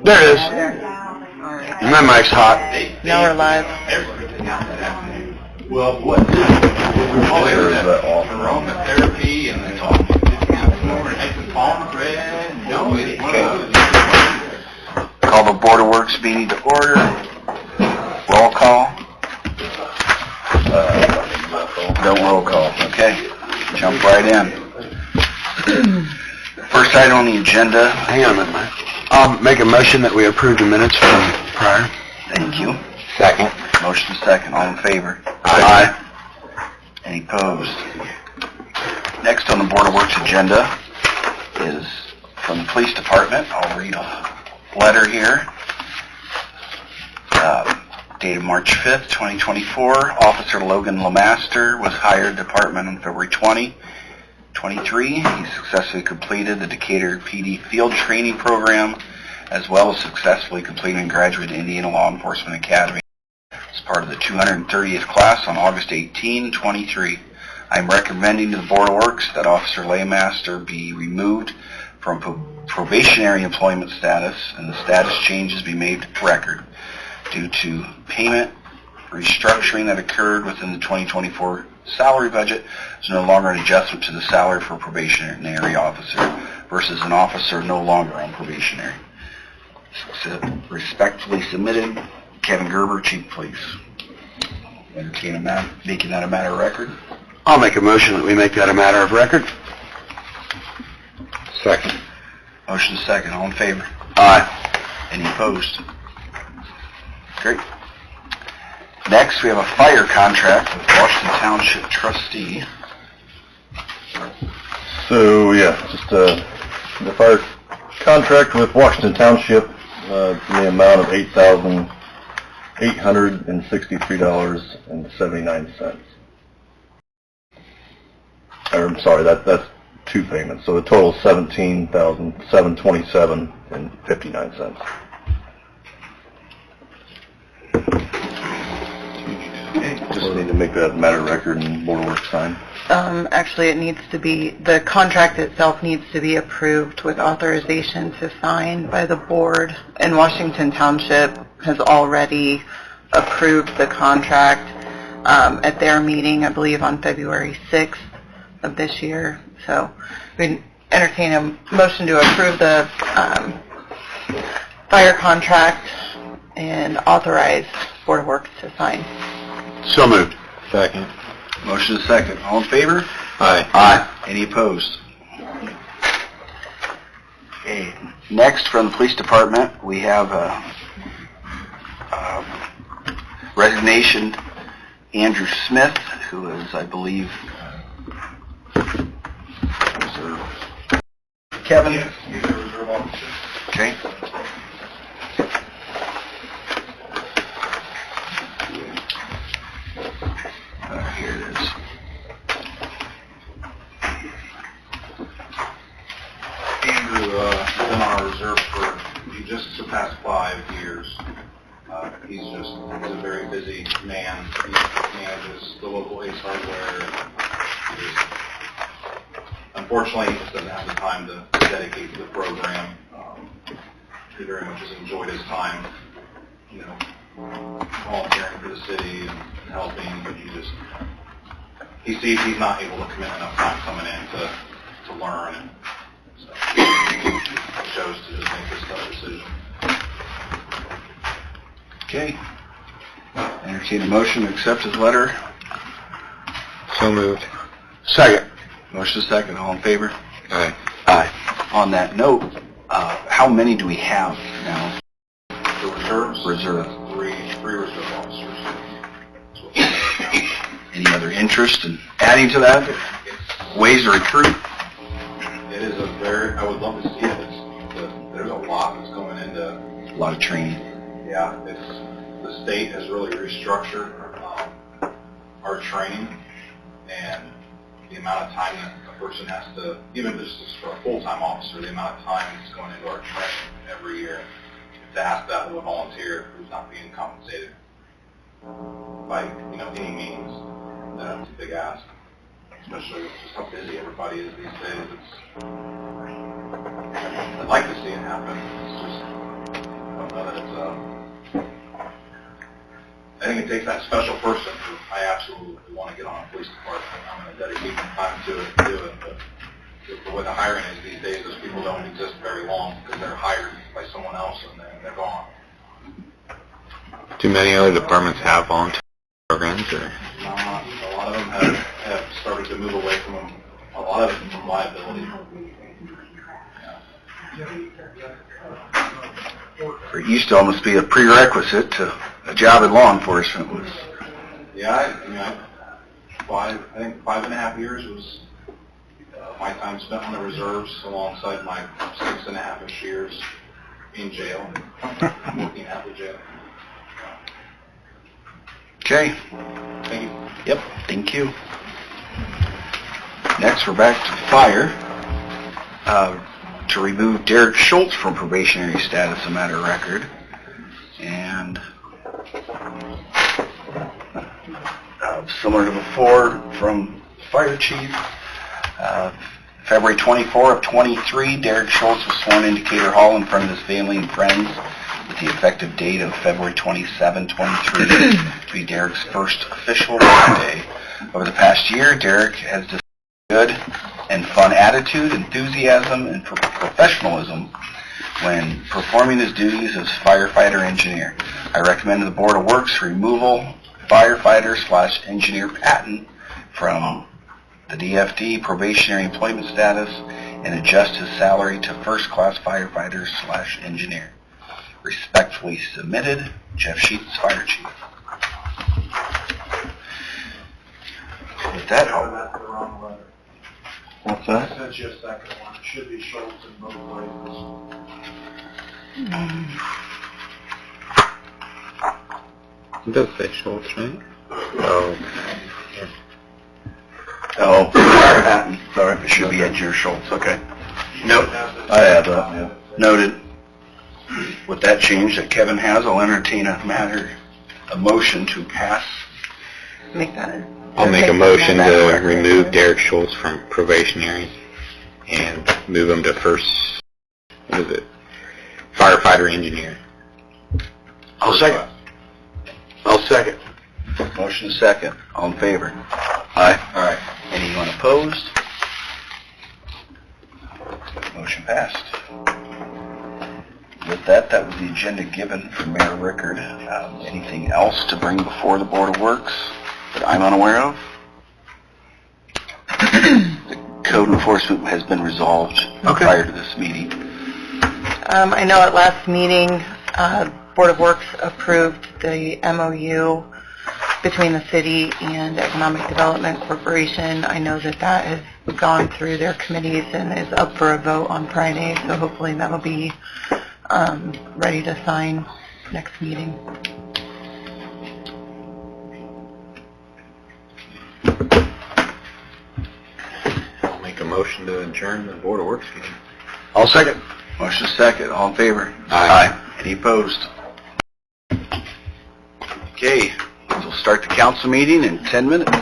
There it is. My mic's hot. Now we're live. Well, what? Aromatherapy and then Call the Board of Works meeting to order. Roll call. Don't roll call. Okay. Jump right in. First item on the agenda. Hang on a minute, Mike. I'll make a motion that we approve the minutes from prior. Thank you. Second. Motion second. All in favor? Aye. Any opposed? Next on the Board of Works agenda is from the Police Department. I'll read a letter here. Dated March 5th, 2024. Officer Logan Lamaster was hired department on February 20, 23. He successfully completed the Decatur PD field training program, as well as successfully completed and graduated Indiana Law Enforcement Academy as part of the 230th class on August 18, 23. I'm recommending to the Board of Works that Officer Lamaster be removed from probationary employment status and the status changes be made to record due to payment restructuring that occurred within the 2024 salary budget. Is no longer an adjustment to the salary for a probationary officer versus an officer no longer on probationary. Respectfully submitted, Kevin Gerber, Chief of Police. Making that a matter of record. I'll make a motion that we make that a matter of record. Second. Motion second. All in favor? Aye. Any opposed? Great. Next, we have a fire contract with Washington Township trustee. So, yeah, just the fire contract with Washington Township in the amount of $8,863.79. I'm sorry, that's two payments. So the total is $17,727.59. Just need to make that matter of record and Board of Works sign. Actually, it needs to be, the contract itself needs to be approved with authorization to sign by the board. And Washington Township has already approved the contract at their meeting, I believe, on February 6th of this year. So we entertain a motion to approve the fire contract and authorize Board of Works to sign. So moved. Second. Motion second. All in favor? Aye. Aye. Any opposed? Okay. Next, from the Police Department, we have a resignation. Andrew Smith, who is, I believe, Kevin? Yes, he's a reserve officer. Okay. Here it is. Andrew has been on our reserve for just surpassed 5 years. He's a very busy man. He manages the local Ace Hardware. Unfortunately, he just doesn't have the time to dedicate to the program. He very much has enjoyed his time, volunteering for the city and helping, but he sees he's not able to commit enough time coming in to learn, and so he chose to just make this tough decision. Okay. Entertain a motion to accept his letter. So moved. Second. Motion second. All in favor? Aye. Aye. On that note, how many do we have now? The reserves? Reserve. Three reserve officers. Any other interest in adding to that? Ways to recruit? It is I would love to see it. There's a lot that's going into, A lot of training. yeah, the state has really restructured our training, and the amount of time that a person has to, even just for a full-time officer, the amount of time that's going into our training every year, to ask that of a volunteer who's not being compensated by, any means, that's a big ask. Especially with just how busy everybody is these days. I'd like to see it happen. It's just take that special person who I absolutely want to get on a police department. I'm going to dedicate some time to it and do it. But the way the hiring is these days, those people don't exist very long because they're hired by someone else and they're gone. Do many other departments have volunteer programs, or? A lot of them have started to move away from them. A lot of it from liability. It used to almost be a prerequisite to a job in law enforcement. Yeah, I think 5.5 years was my time spent on the reserves alongside my 6.5-ish years in jail, working at the jail. Okay. Thank you. Yep, thank you. Next, we're back to fire. To remove Derek Schultz from probationary status, a matter of record. And similar to before from fire chief, February 24 of 23, Derek Schultz was sworn in Decatur Hall in front of his family and friends with the effective date of February 27, 23 to be Derek's first official work day. Over the past year, Derek has displayed good and fun attitude, enthusiasm, and professionalism when performing his duties as firefighter engineer. I recommend to the Board of Works removal firefighter/engineer Patton from the DFD probationary employment status and adjust his salary to first-class firefighter/engineer. Respectfully submitted, Jeff Sheets, Fire Chief. With that, That's the wrong letter. What's I that? sent you a second one. It should be Schultz in both places. It does say Schultz, right? Oh. Oh, Patton. Sorry, it should be Engineer Schultz. Okay. Nope. I have that, yeah. Noted. With that change that Kevin has, I'll entertain a motion to pass. Make that. I'll make a motion to remove Derek Schultz from probationary and move him to first, what is it, firefighter engineer. I'll second. Second. Motion second. All in favor? Aye. All right. Anyone opposed? Motion passed. With that was the agenda given for Mayor Rickard. Anything else to bring before the Board of Works that I'm unaware of? The code enforcement has been resolved prior to this meeting. I know at last meeting, Board of Works approved the MOU between the city and Economic Development Corporation. I know that has gone through their committees and is up for a vote on Friday, so hopefully that'll be ready to sign next meeting. I'll make a motion to adjourn the Board of Works meeting. I'll second. Motion second. All in favor? Aye. Any opposed? Okay, we'll start the council meeting in 10 minutes.